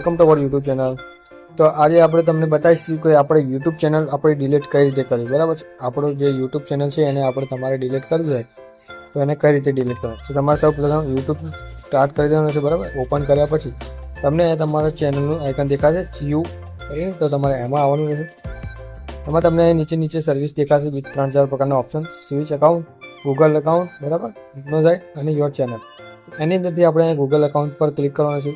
Welcome to our YouTube channel. તો આજે આપણે તમને બતાવીશું કે આપણે યુટ્યુબ ચેનલ આપણે ડિલીટ કઈ રીતે કરવી. બરાબર છે, આપણું જે યુટ્યુબ ચેનલ છે એને આપણે તમારે ડિલીટ કરવું હોય તો એને કઈ રીતે ડિલીટ કરવું. તો તમારે સૌ પ્રથમ યુટ્યુબ સ્ટાર્ટ કરી દેવાનું છે. બરાબર, ઓપન કર્યા પછી તમને તમારા ચેનલનું આઇકન દેખાશે યુ કરીને, તો તમારે એમાં આવવાનું રહેશે. એમાં તમને નીચે સર્વિસ દેખાશે 3-4 પ્રકારના option: switch account, Google account, બરાબર, ઇગ્નોઝાઇટ અને યોર ચેનલ. એની અંદરથી આપણે ગૂગલ અકાઉન્ટ પર ક્લિક કરવાનું છે.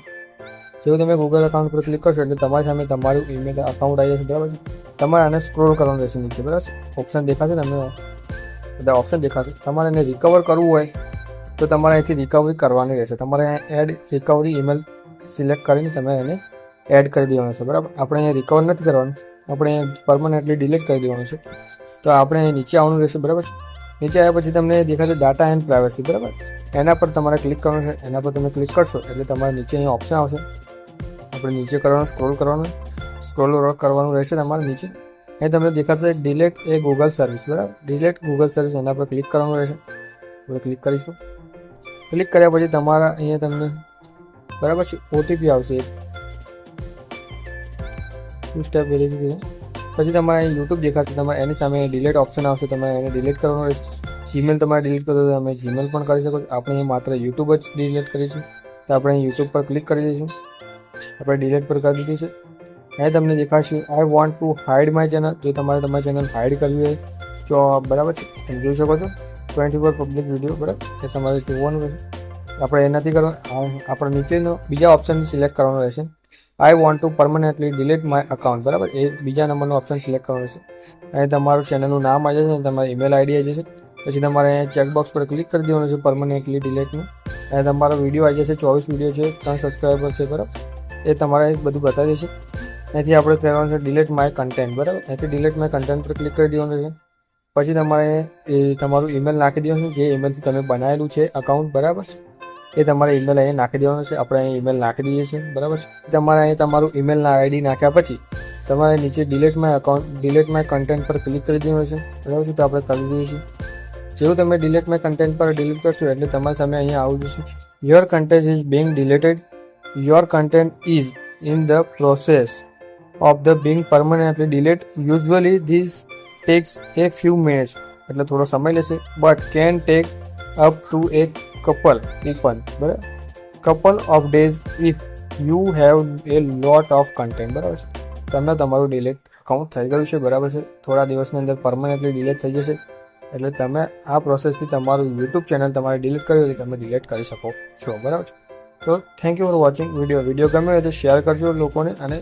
જેવું તમે ગૂગલ અકાઉન્ટ પર ક્લિક કરશો એટલે તમારી સામે તમારું ઈમેલ અકાઉન્ટ આવી જશે. બરાબર છે, તમારે આને સ્ક્રોલ કરવાનું રહેશે નીચે. બરાબર, ઓપ્શન દેખાશે, તમને બધા ઓપ્શન દેખાશે. તમારે એને રિકવર કરવું હોય તો તમારે અહીંથી રિકવરી કરવાની રહેશે. તમારે એડ રિકવરી ઈમેલ સિલેક્ટ કરીને તમે એને એડ કરી દેવાનું છે. બરાબર, આપણે અહીંયા રિકવર નથી કરવાનું, આપણે પરમનન્ટલી ડિલીટ કરી દેવાનું છે. તો આપણે નીચે આવવાનું રહેશે. બરાબર છે, નીચે આવ્યા પછી તમને દેખાશે ડાટા એન્ડ પ્રાઇવસી. બરાબર, એના પર તમારે ક્લિક કરવાનું છે. એના પર તમે ક્લિક કરશો એટલે તમારે નીચે અહીંયા ઓપ્શન આવશે. આપણે નીચે કરવાનું, સ્ક્રોલ કરવાનું રહેશે તમારે નીચે. અહીં તમને દેખાશે ડિલીટ એ ગૂગલ સર્વિસ. બરાબર, ડિલીટ ગૂગલ સર્વિસ, એના પર ક્લિક કરવાનું રહેશે. આપણે ક્લિક કરીશું. ક્લિક કર્યા પછી તમારા અહીંયા તમને બરાબર છે ઓટીપી આવશે, 2 સ્ટેપ વેરિફિકેશન. પછી તમારે અહીં યુટ્યુબ દેખાશે, તમારે એની સામે ડિલીટ ઓપ્શન આવશે, તમારે એને ડિલીટ કરવાનું રહેશે. જીમેલ તમારે ડિલીટ કરો તો તમે જીમેલ પણ કરી શકો છો. આપણે અહીં માત્ર યુટ્યુબ જ ડિલીટ કરીશું, તો આપણે અહીં યુટ્યુબ પર ક્લિક કરી દઈશું. આપણે ડિલીટ પર કરી દીધી છે. અહીં તમને દેખાશે I want to hide my channel. જો તમારે તમારી ચેનલ હાઇડ કરવી હોય તો બરાબર છે, તમે જોઈ શકો છો 24 પબ્લિક વિડીયો. બરાબર, એ તમારે જોવાનું રહેશે. આપણે એ નથી કરવાનું, આપણે નીચેનો બીજા ઓપ્શન સિલેક્ટ કરવાનો રહેશે. I want to permanently delete my account. બરાબર, એ બીજા નંબરનો ઓપ્શન સિલેક્ટ કરવાનો રહેશે. અહીં તમારું ચેનલનું નામ આવી જશે, તમારી ઈમેલ આઈડી આવી જશે. પછી તમારે ચેકબોક્સ પર ક્લિક કરી દેવાનું છે પરમનન્ટલી ડિલીટનું. અહીં તમારો વિડીયો આવી જશે, 24 વિડીયો છે, 3 સબસ્ક્રાઈબર છે. બરાબર, એ તમારે બધું બતાવી દેશે. અહીંથી આપણે કરવાનું છે ડિલીટ માય કન્ટેન્ટ. બરાબર, અહીંથી ડિલીટ માય કન્ટેન્ટ પર ક્લિક કરી દેવાનું છે. પછી તમારે તમારું ઈમેલ નાખી દેવાનું છે, જે ઈમેલથી તમે બનાવેલું છે અકાઉન્ટ. બરાબર, એ તમારે ઈમેલ અહીંયા નાખી દેવાનું છે. આપણે અહીં ઈમેલ નાખી દઈએ છીએ. બરાબર છે, તમારે અહીં તમારું ઈમેલ આઈડી નાખ્યા પછી તમારે નીચે delete my account, delete my content પર ક્લિક કરી દેવાનું છે. બરાબર છે, તો આપણે કરી દઈએ છીએ. જેવું તમે ડિલીટ માય કન્ટેન્ટ પર ડિલીટ કરશો એટલે તમારી સામે અહીંયા આવી જશે your content is being deleted, your content is in the process of the being permanently delete. Usually this tax A few minutes, એટલે થોડો સમય લેશે, but can take up to A couple of days if you have a lot of content. બરાબર છે, તમને તમારું delete account થઈ ગયું છે. બરાબર છે, થોડા દિવસની અંદર પરમનન્ટલી ડિલીટ થઈ જશે. એટલે તમે આ પ્રોસેસથી તમારું યુટ્યુબ ચેનલ તમારે ડિલીટ કર્યું હોય તમે ડિલીટ કરી શકો છો. બરાબર છે, તો thank you for watching video ગમ્યો હોય તો શેર કરજો લોકોને, અને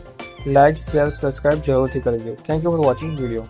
લાઇક, શેર, સબસ્ક્રાઈબ જરૂરથી કરજો. Thank you for watching video.